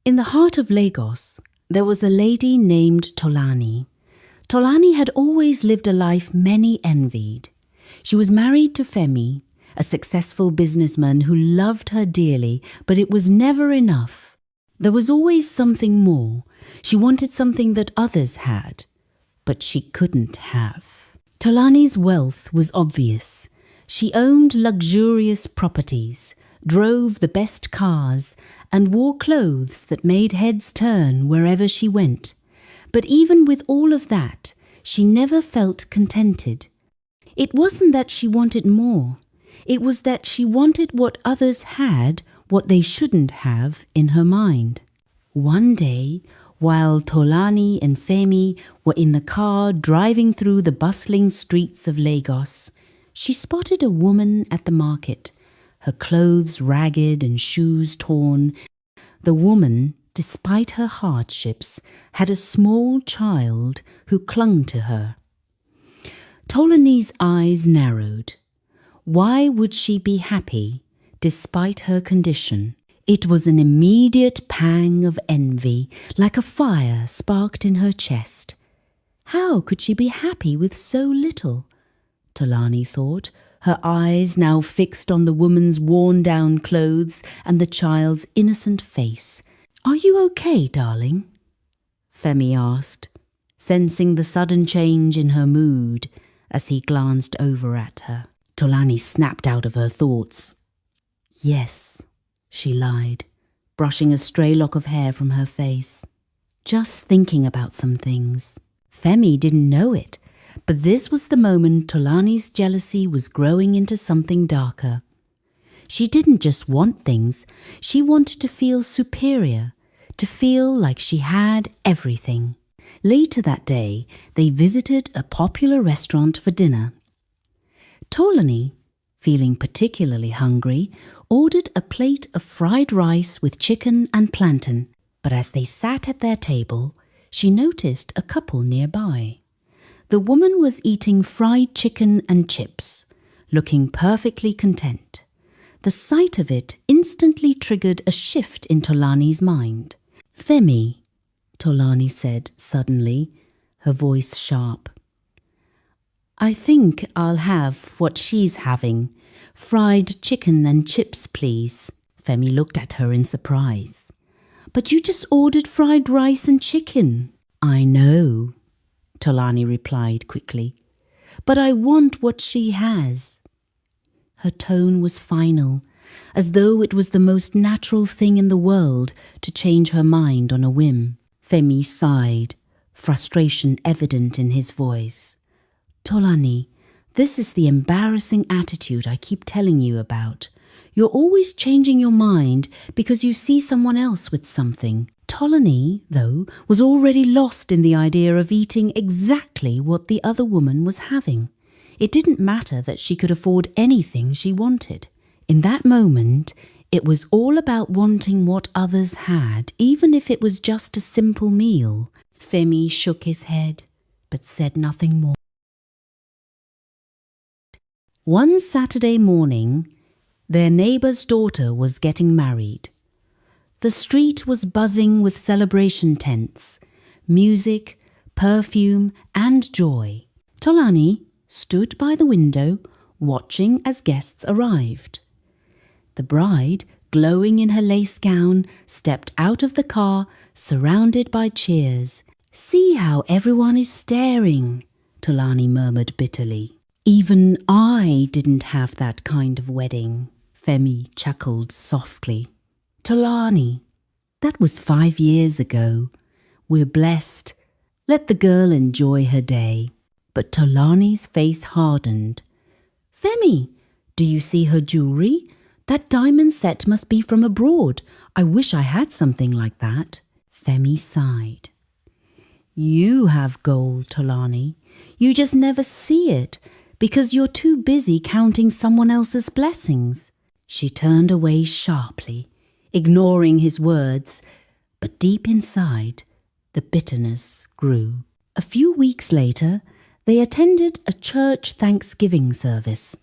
In the heart of Lagos, there was a lady named Tolani. Tolani had always lived a life many envied. She was married to Femi, a successful businessman who loved her dearly, but it was never enough. There was always something more. She wanted something that others had, but she couldn't have. Tolani's wealth was obvious. She owned luxurious properties, drove the best cars, and wore clothes that made heads turn wherever she went. But even with all of that, she never felt contented. It wasn't that she wanted more. It was that she wanted what others had, what they shouldn't have, in her mind. One day, while Tolani and Femi were in the car driving through the bustling streets of Lagos, she spotted a woman at the market, her clothes ragged and shoes torn. The woman, despite her hardships, had a small child who clung to her. Tolani's eyes narrowed. Why would she be happy despite her condition? It was an immediate pang of envy, like a fire sparked in her chest. How could she be happy with so little? Tolani thought, her eyes now fixed on the woman's worn-down clothes and the child's innocent face. "Are you okay, darling?" Femi asked, sensing the sudden change in her mood as he glanced over at her. Tolani snapped out of her thoughts. "Yes," she lied, brushing a stray lock of hair from her face. "Just thinking about some things." Femi didn't know it, but this was the moment Tolani's jealousy was growing into something darker. She didn't just want things, she wanted to feel superior, to feel like she had everything. Later that day, they visited a popular restaurant for dinner. Tolani, feeling particularly hungry, ordered a plate of fried rice with chicken and plantain, but as they sat at their table, she noticed a couple nearby. The woman was eating fried chicken and chips, looking perfectly content. The sight of it instantly triggered a shift in Tolani's mind. "Femi," Tolani said suddenly, her voice sharp. "I think I'll have what she's having. Fried chicken and chips, please." Femi looked at her in surprise. "But you just ordered fried rice and chicken." "I know," Tolani replied quickly, "but I want what she has." Her tone was final, as though it was the most natural thing in the world to change her mind on a whim. Femi sighed, frustration evident in his voice. "Tolani, this is the embarrassing attitude I keep telling you about. You're always changing your mind because you see someone else with something." Tolani, though, was already lost in the idea of eating exactly what the other woman was having. It didn't matter that she could afford anything she wanted. In that moment, it was all about wanting what others had, even if it was just a simple meal. Femi shook his head, but said nothing more. One Saturday morning, their neighbour's daughter was getting married. The street was buzzing with celebration tents, music, perfume, and joy. Tolani stood by the window, watching as guests arrived. The bride, glowing in her lace gown, stepped out of the car, surrounded by cheers. "See how everyone is staring," Tolani murmured bitterly. "Even I didn't have that kind of wedding," Femi chuckled softly. "Tolani, that was 5 years ago. We're blessed. Let the girl enjoy her day." But Tolani's face hardened. "Femi, do you see her jewelry? That diamond set must be from abroad. I wish I had something like that." Femi sighed. "You have gold, Tolani. You just never see it because you're too busy counting someone else's blessings." She turned away sharply, ignoring his words, but deep inside, the bitterness grew. A few weeks later, they attended a church Thanksgiving service.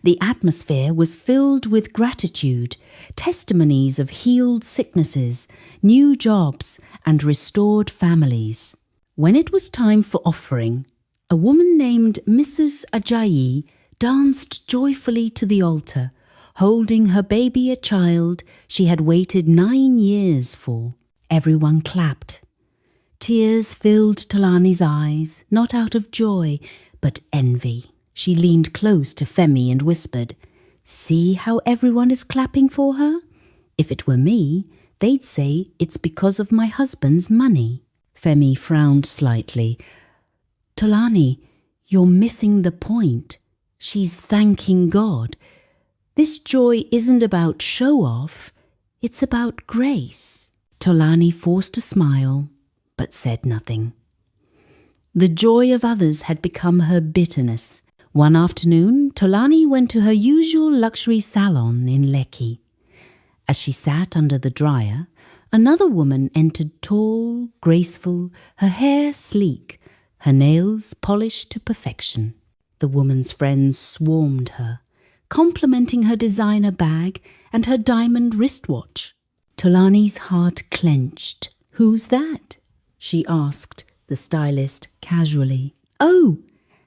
The atmosphere was filled with gratitude, testimonies of healed sicknesses, new jobs, and restored families. When it was time for offering, a woman named Mrs. Ajayi danced joyfully to the altar, holding her baby, a child she had waited 9 years for. Everyone clapped. Tears filled Tolani's eyes, not out of joy, but envy. She leaned close to Femi and whispered, "See how everyone is clapping for her? If it were me, they'd say it's because of my husband's money." Femi frowned slightly. "Tolani, you're missing the point. She's thanking God. This joy isn't about show-off, it's about grace." Tolani forced a smile, but said nothing. The joy of others had become her bitterness. One afternoon, Tolani went to her usual luxury salon in Lekki. As she sat under the dryer, another woman entered, tall, graceful, her hair sleek, her nails polished to perfection. The woman's friends swarmed her, complimenting her designer bag and her diamond wristwatch. Tolani's heart clenched. "Who's that?" she asked the stylist casually. "Oh,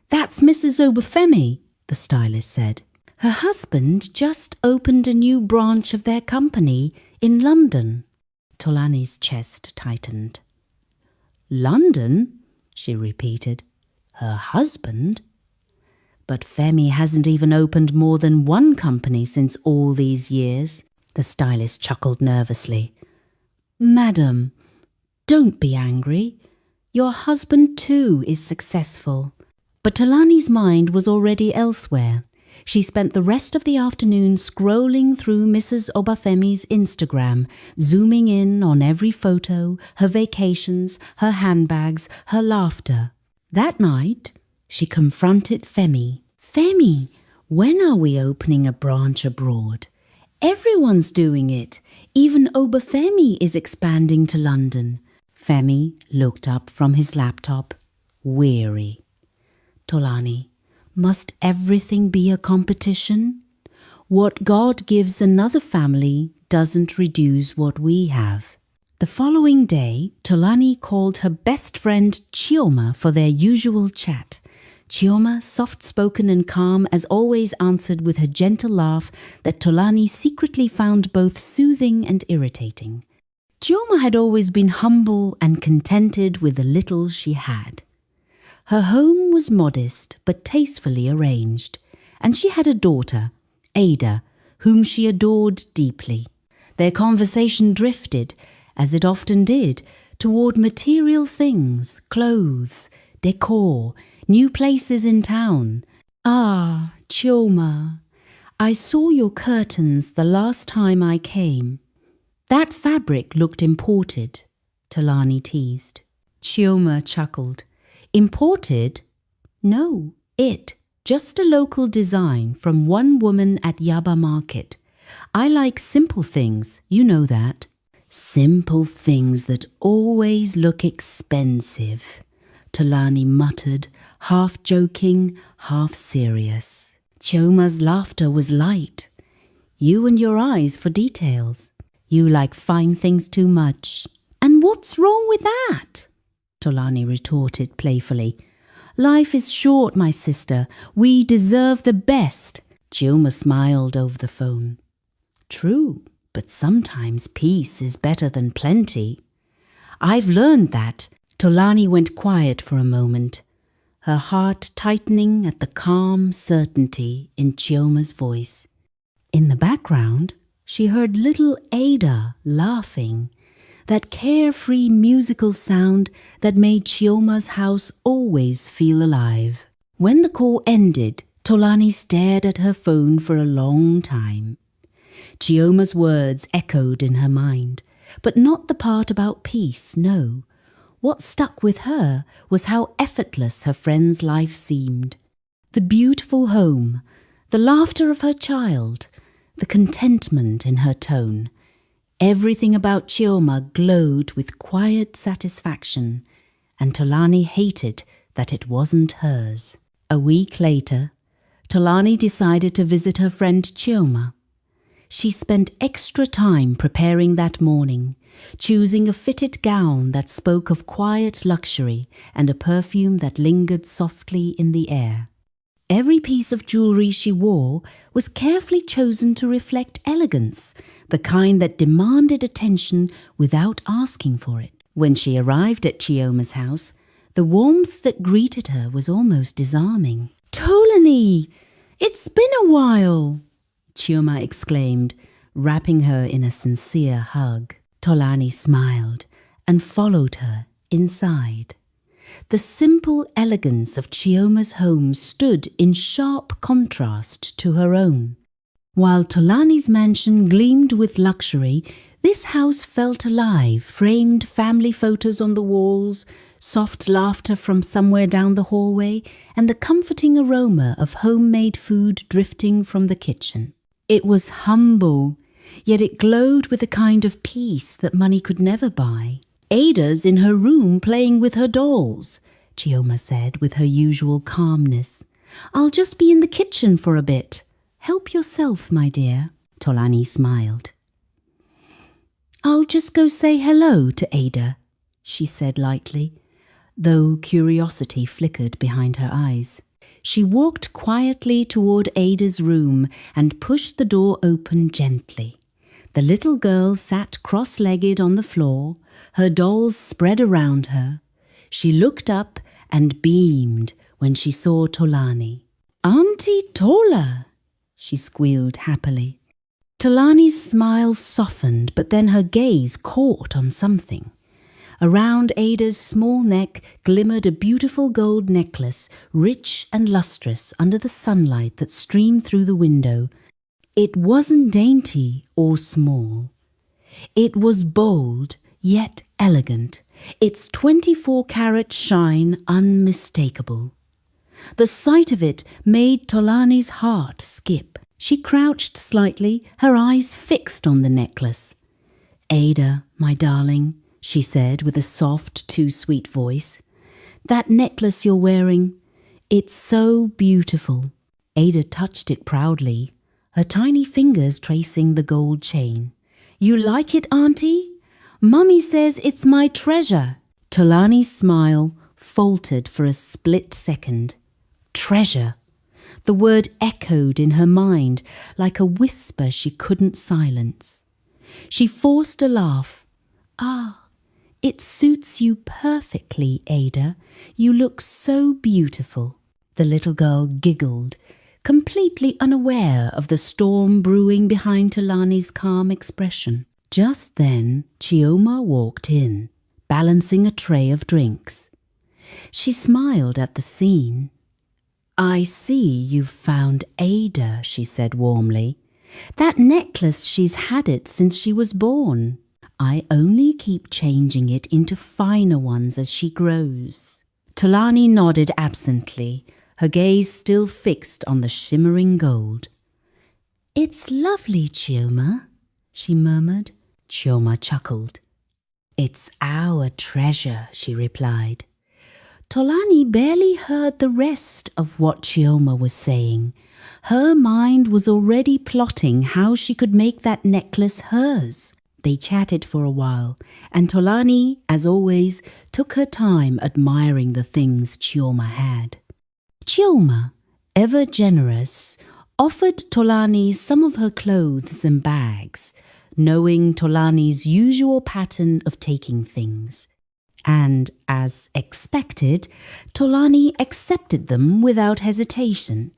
that's Mrs. Obafemi," the stylist said. "Her husband just opened a new branch of their company in London." Tolani's chest tightened. "London?" she repeated. "Her husband? But Femi hasn't even opened more than one company since all these years." The stylist chuckled nervously. "Madam, don't be angry. Your husband too is successful." But Tolani's mind was already elsewhere. She spent the rest of the afternoon scrolling through Mrs. Obafemi's Instagram, zooming in on every photo, her vacations, her handbags, her laughter. That night, she confronted Femi. "Femi, when are we opening a branch abroad? Everyone's doing it. Even Obafemi is expanding to London." Femi looked up from his laptop, weary. "Tolani, must everything be a competition? What God gives another family doesn't reduce what we have." The following day, Tolani called her best friend Chioma for their usual chat. Chioma, soft-spoken and calm, as always answered with her gentle laugh that Tolani secretly found both soothing and irritating. Chioma had always been humble and contented with the little she had. Her home was modest but tastefully arranged, and she had a daughter, Ada, whom she adored deeply. Their conversation drifted, as it often did, toward material things, clothes, decor, new places in town. "Ah, Chioma, I saw your curtains the last time I came. That fabric looked imported," Tolani teased. Chioma chuckled. "Imported? No, just a local design from one woman at Yaba Market. I like simple things, you know that." "Simple things that always look expensive," Tolani muttered, half joking, half serious. Chioma's laughter was light. "You and your eyes for details. You like fine things too much." "And what's wrong with that?" Tolani retorted playfully. "Life is short, my sister. We deserve the best." Chioma smiled over the phone. "True, but sometimes peace is better than plenty." "I've learned that." Tolani went quiet for a moment, her heart tightening at the calm certainty in Chioma's voice. In the background, she heard little Ada laughing, that carefree musical sound that made Chioma's house always feel alive. When the call ended, Tolani stared at her phone for a long time. Chioma's words echoed in her mind, but not the part about peace, no. What stuck with her was how effortless her friend's life seemed. The beautiful home, the laughter of her child, the contentment in her tone. Everything about Chioma glowed with quiet satisfaction, and Tolani hated that it wasn't hers. A week later, Tolani decided to visit her friend Chioma. She spent extra time preparing that morning, choosing a fitted gown that spoke of quiet luxury and a perfume that lingered softly in the air. Every piece of jewelry she wore was carefully chosen to reflect elegance, the kind that demanded attention without asking for it. When she arrived at Chioma's house, the warmth that greeted her was almost disarming. "Tolani, it's been a while!" Chioma exclaimed, wrapping her in a sincere hug. Tolani smiled and followed her inside. The simple elegance of Chioma's home stood in sharp contrast to her own. While Tolani's mansion gleamed with luxury, this house felt alive, framed family photos on the walls, soft laughter from somewhere down the hallway, and the comforting aroma of homemade food drifting from the kitchen. It was humble, yet it glowed with a kind of peace that money could never buy. "Ada's in her room playing with her dolls," Chioma said with her usual calmness. "I'll just be in the kitchen for a bit. Help yourself, my dear." Tolani smiled. "I'll just go say hello to Ada," she said lightly, though curiosity flickered behind her eyes. She walked quietly toward Ada's room and pushed the door open gently. The little girl sat cross-legged on the floor, her dolls spread around her. She looked up and beamed when she saw Tolani. "Auntie Tola!" she squealed happily. Tolani's smile softened, but then her gaze caught on something. Around Ada's small neck glimmered a beautiful gold necklace, rich and lustrous under the sunlight that streamed through the window. It wasn't dainty or small. It was bold, yet elegant, its 24-carat shine unmistakable. The sight of it made Tolani's heart skip. She crouched slightly, her eyes fixed on the necklace. "Ada, my darling," she said with a soft, too-sweet voice, "that necklace you're wearing, it's so beautiful." Ada touched it proudly, her tiny fingers tracing the gold chain. "You like it, Auntie? Mummy says it's my treasure." Tolani's smile faltered for a split second. Treasure. The word echoed in her mind like a whisper she couldn't silence. She forced a laugh. "Ah, it suits you perfectly, Ada. You look so beautiful." The little girl giggled, completely unaware of the storm brewing behind Tolani's calm expression. Just then, Chioma walked in, balancing a tray of drinks. She smiled at the scene. "I see you've found Ada," she said warmly. "That necklace, she's had it since she was born. I only keep changing it into finer ones as she grows." Tolani nodded absently, her gaze still fixed on the shimmering gold. "It's lovely, Chioma," she murmured. Chioma chuckled. "It's our treasure," she replied. Tolani barely heard the rest of what Chioma was saying. Her mind was already plotting how she could make that necklace hers. They chatted for a while, and Tolani, as always, took her time admiring the things Chioma had. Chioma, ever generous, offered Tolani some of her clothes and bags, knowing Tolani's usual pattern of taking things. And, as expected, Tolani accepted them without hesitation,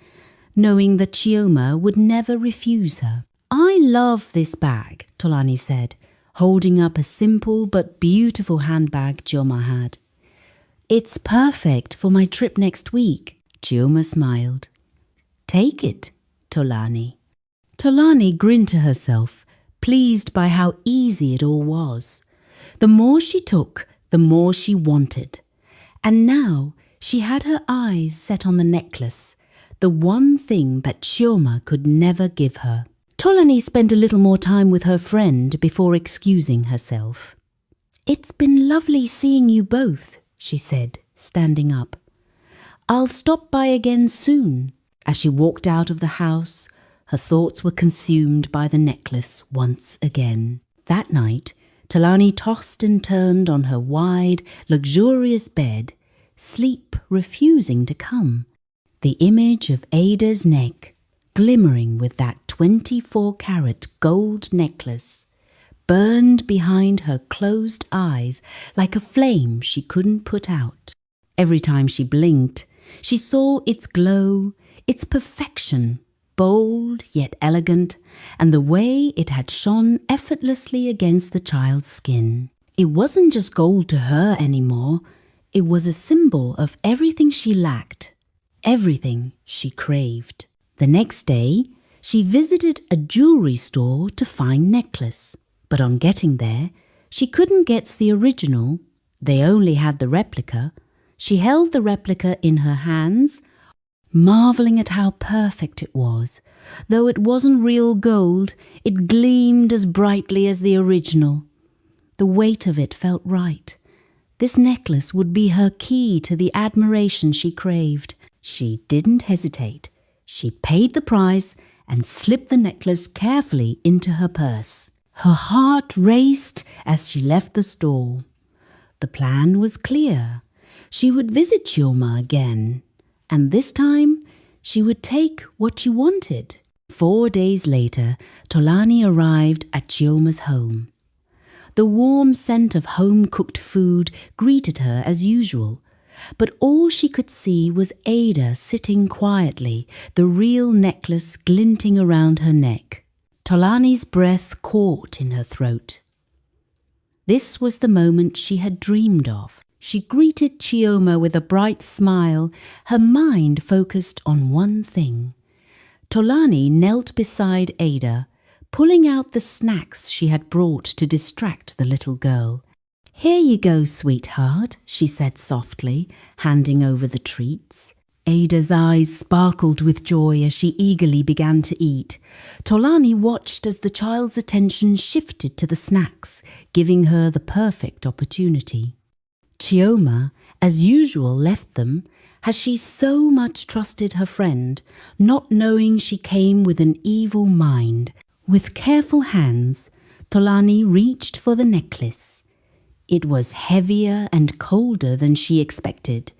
knowing that Chioma would never refuse her. "I love this bag," Tolani said, holding up a simple but beautiful handbag Chioma had. "It's perfect for my trip next week." Chioma smiled. "Take it, Tolani." Tolani grinned to herself, pleased by how easy it all was. The more she took, the more she wanted. And now she had her eyes set on the necklace, the one thing that Chioma could never give her. Tolani spent a little more time with her friend before excusing herself. "It's been lovely seeing you both," she said, standing up. "I'll stop by again soon." As she walked out of the house, her thoughts were consumed by the necklace once again. That night, Tolani tossed and turned on her wide, luxurious bed, sleep refusing to come. The image of Ada's neck, glimmering with that 24-carat gold necklace, burned behind her closed eyes like a flame she couldn't put out. Every time she blinked, she saw its glow, its perfection, bold yet elegant, and the way it had shone effortlessly against the child's skin. It wasn't just gold to her anymore. It was a symbol of everything she lacked, everything she craved. The next day, she visited a jewelry store to find necklace. But on getting there, she couldn't get the original. They only had the replica. She held the replica in her hands, marveling at how perfect it was. Though it wasn't real gold, it gleamed as brightly as the original. The weight of it felt right. This necklace would be her key to the admiration she craved. She didn't hesitate. She paid the price and slipped the necklace carefully into her purse. Her heart raced as she left the store. The plan was clear. She would visit Chioma again, and this time she would take what she wanted. 4 days later, Tolani arrived at Chioma's home. The warm scent of home-cooked food greeted her as usual, but all she could see was Ada sitting quietly, the real necklace glinting around her neck. Tolani's breath caught in her throat. This was the moment she had dreamed of. She greeted Chioma with a bright smile, her mind focused on one thing. Tolani knelt beside Ada, pulling out the snacks she had brought to distract the little girl. "Here you go, sweetheart," she said softly, handing over the treats. Ada's eyes sparkled with joy as she eagerly began to eat. Tolani watched as the child's attention shifted to the snacks, giving her the perfect opportunity. Chioma, as usual, left them, as she so much trusted her friend, not knowing she came with an evil mind. With careful hands, Tolani reached for the necklace. It was heavier and colder than she expected,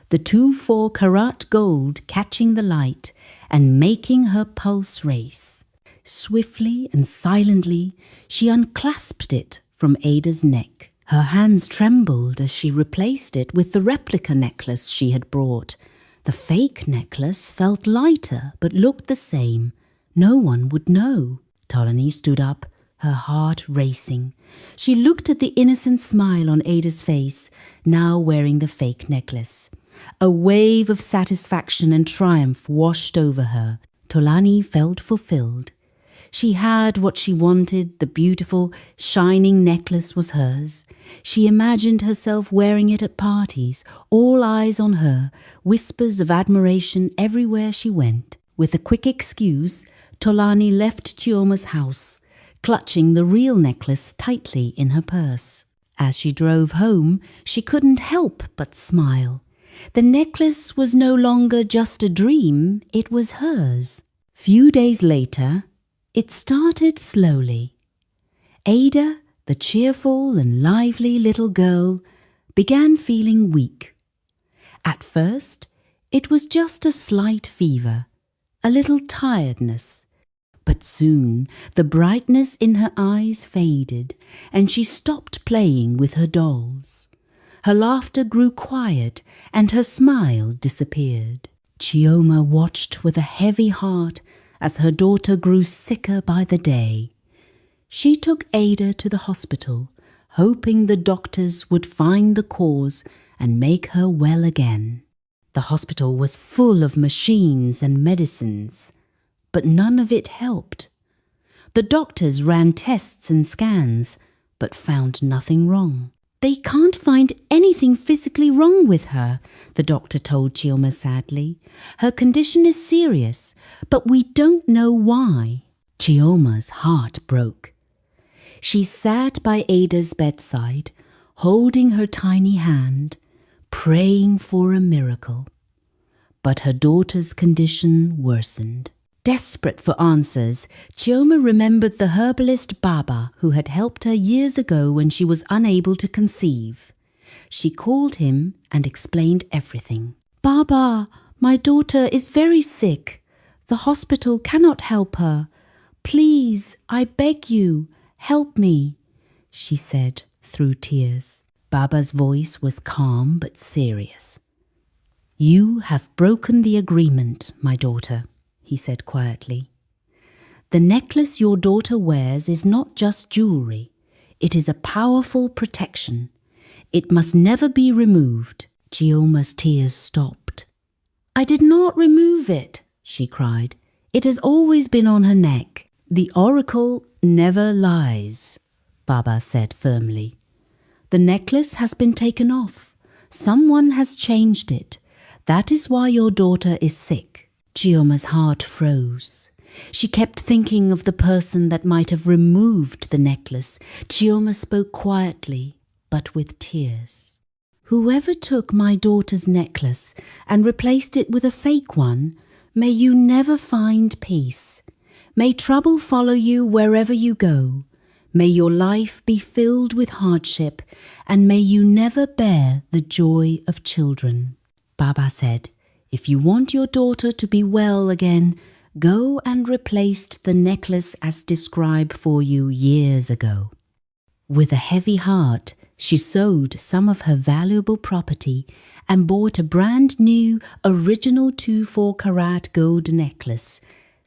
the 24-carat gold catching the light and making her pulse race. Swiftly and silently, she unclasped it from Ada's neck. Her hands trembled as she replaced it with the replica necklace she had brought. The fake necklace felt lighter but looked the same. No one would know. Tolani stood up, her heart racing. She looked at the innocent smile on Ada's face, now wearing the fake necklace. A wave of satisfaction and triumph washed over her. Tolani felt fulfilled. She had what she wanted. The beautiful, shining necklace was hers. She imagined herself wearing it at parties, all eyes on her, whispers of admiration everywhere she went. With a quick excuse, Tolani left Chioma's house, clutching the real necklace tightly in her purse. As she drove home, she couldn't help but smile. The necklace was no longer just a dream, it was hers. Few days later, it started slowly. Ada, the cheerful and lively little girl, began feeling weak. At first, it was just a slight fever, a little tiredness. But soon the brightness in her eyes faded, and she stopped playing with her dolls. Her laughter grew quiet, and her smile disappeared. Chioma watched with a heavy heart as her daughter grew sicker by the day. She took Ada to the hospital, hoping the doctors would find the cause and make her well again. The hospital was full of machines and medicines, but none of it helped. The doctors ran tests and scans, but found nothing wrong. "They can't find anything physically wrong with her," the doctor told Chioma sadly. "Her condition is serious, but we don't know why." Chioma's heart broke. She sat by Ada's bedside, holding her tiny hand, praying for a miracle. But her daughter's condition worsened. Desperate for answers, Chioma remembered the herbalist Baba who had helped her years ago when she was unable to conceive. She called him and explained everything. "Baba, my daughter is very sick. The hospital cannot help her. Please, I beg you, help me," she said through tears. Baba's voice was calm but serious. "You have broken the agreement, my daughter," he said quietly. "The necklace your daughter wears is not just jewelry. It is a powerful protection. It must never be removed." Chioma's tears stopped. "I did not remove it," she cried. "It has always been on her neck." "The oracle never lies," Baba said firmly. "The necklace has been taken off. Someone has changed it. That is why your daughter is sick." Chioma's heart froze. She kept thinking of the person that might have removed the necklace. Chioma spoke quietly, but with tears. "Whoever took my daughter's necklace and replaced it with a fake one, may you never find peace. May trouble follow you wherever you go. May your life be filled with hardship, and may you never bear the joy of children." Baba said, "If you want your daughter to be well again, go and replace the necklace as described for you years ago." With a heavy heart, she sold some of her valuable property and bought a brand new, original 24-carat gold necklace,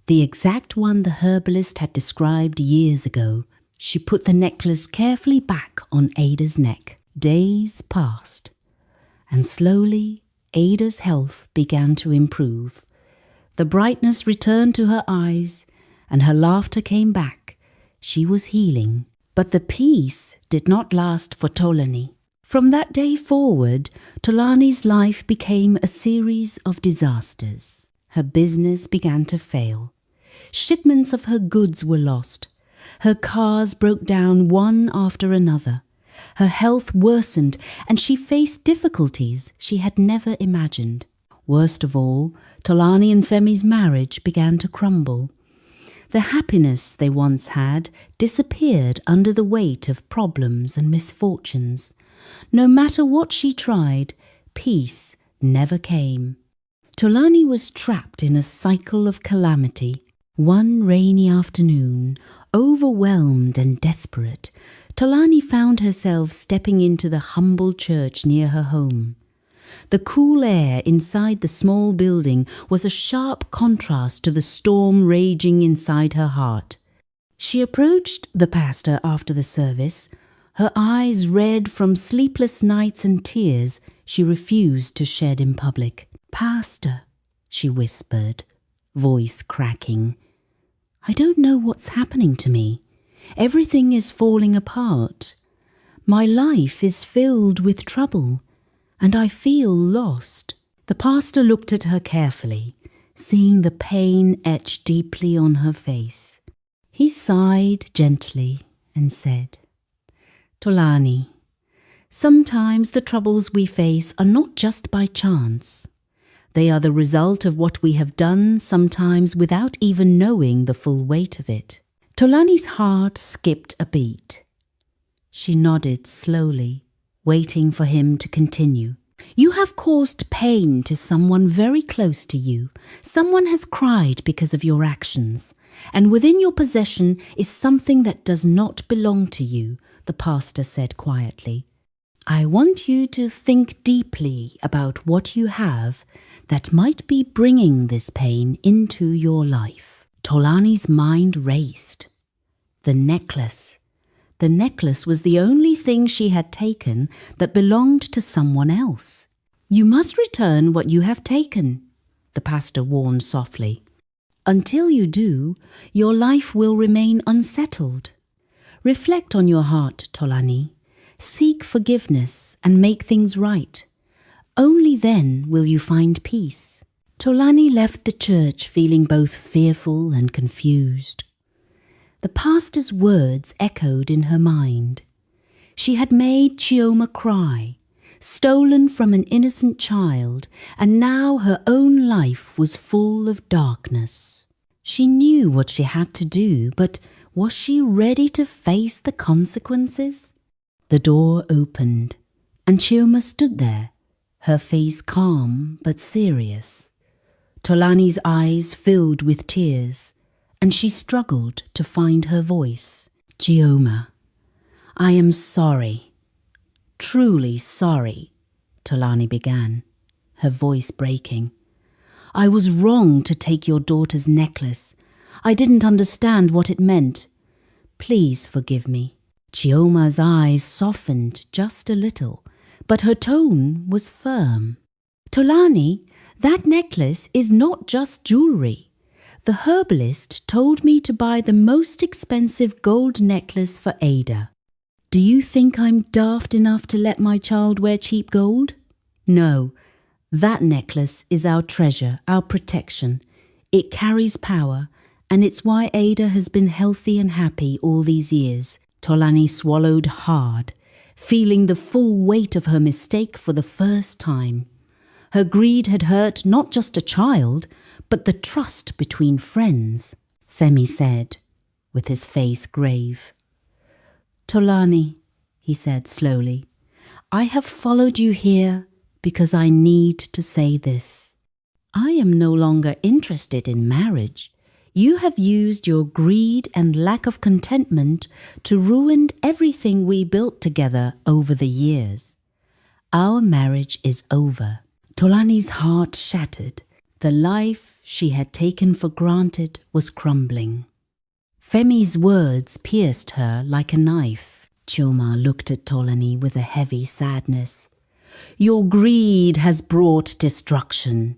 the exact one the herbalist had described years ago. She put the necklace carefully back on Ada's neck. Days passed, and slowly Ada's health began to improve. The brightness returned to her eyes, and her laughter came back. She was healing. But the peace did not last for Tolani. From that day forward, Tolani's life became a series of disasters. Her business began to fail. Shipments of her goods were lost. Her cars broke down one after another. Her health worsened, and she faced difficulties she had never imagined. Worst of all, Tolani and Femi's marriage began to crumble. The happiness they once had disappeared under the weight of problems and misfortunes. No matter what she tried, peace never came. Tolani was trapped in a cycle of calamity. One rainy afternoon, overwhelmed and desperate, Tolani found herself stepping into the humble church near her home. The cool air inside the small building was a sharp contrast to the storm raging inside her heart. She approached the pastor after the service, her eyes red from sleepless nights and tears she refused to shed in public. "Pastor," she whispered, voice cracking, "I don't know what's happening to me. Everything is falling apart. My life is filled with trouble, and I feel lost." The pastor looked at her carefully, seeing the pain etched deeply on her face. He sighed gently and said, "Tolani, sometimes the troubles we face are not just by chance. They are the result of what we have done, sometimes without even knowing the full weight of it." Tolani's heart skipped a beat. She nodded slowly, waiting for him to continue. "You have caused pain to someone very close to you. Someone has cried because of your actions. And within your possession is something that does not belong to you," the pastor said quietly. "I want you to think deeply about what you have that might be bringing this pain into your life." Tolani's mind raced. The necklace. The necklace was the only thing she had taken that belonged to someone else. "You must return what you have taken," the pastor warned softly. "Until you do, your life will remain unsettled. Reflect on your heart, Tolani. Seek forgiveness and make things right. Only then will you find peace." Tolani left the church feeling both fearful and confused. The pastor's words echoed in her mind. She had made Chioma cry, stolen from an innocent child, and now her own life was full of darkness. She knew what she had to do, but was she ready to face the consequences? The door opened, and Chioma stood there, her face calm but serious. Tolani's eyes filled with tears, and she struggled to find her voice. "Chioma, I am sorry, truly sorry," Tolani began, her voice breaking. "I was wrong to take your daughter's necklace. I didn't understand what it meant. Please forgive me." Chioma's eyes softened just a little, but her tone was firm. "Tolani, that necklace is not just jewelry. The herbalist told me to buy the most expensive gold necklace for Ada. Do you think I'm daft enough to let my child wear cheap gold? No, that necklace is our treasure, our protection. It carries power, and it's why Ada has been healthy and happy all these years." Tolani swallowed hard, feeling the full weight of her mistake for the first time. Her greed had hurt not just a child, but the trust between friends. Femi said, with his face grave. "Tolani," he said slowly, "I have followed you here because I need to say this. I am no longer interested in marriage. You have used your greed and lack of contentment to ruin everything we built together over the years. Our marriage is over." Tolani's heart shattered. The life she had taken for granted was crumbling. Femi's words pierced her like a knife. Chioma looked at Tolani with a heavy sadness. "Your greed has brought destruction.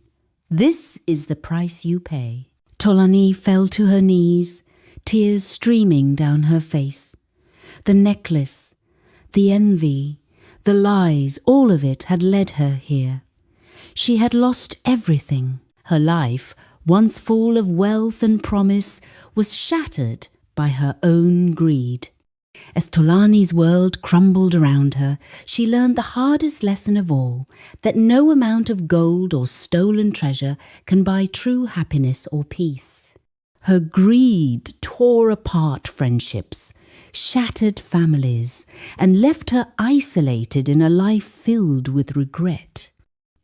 This is the price you pay." Tolani fell to her knees, tears streaming down her face. The necklace, the envy, the lies, all of it had led her here. She had lost everything. Her life, once full of wealth and promise, was shattered by her own greed. As Tolani's world crumbled around her, she learned the hardest lesson of all, that no amount of gold or stolen treasure can buy true happiness or peace. Her greed tore apart friendships, shattered families, and left her isolated in a life filled with regret.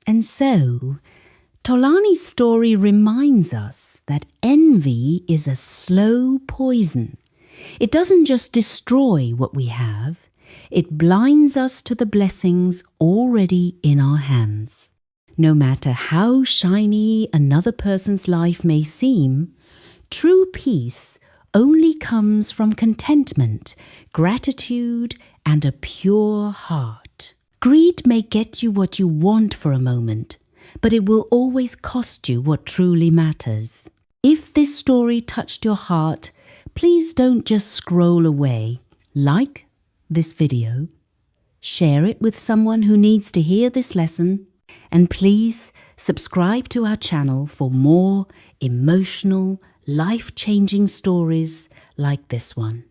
And so, Tolani's story reminds us that envy is a slow poison. It doesn't just destroy what we have, it blinds us to the blessings already in our hands. No matter how shiny another person's life may seem, true peace only comes from contentment, gratitude, and a pure heart. Greed may get you what you want for a moment, but it will always cost you what truly matters. If this story touched your heart, please don't just scroll away. Like this video, share it with someone who needs to hear this lesson, and please subscribe to our channel for more emotional, life-changing stories like this one.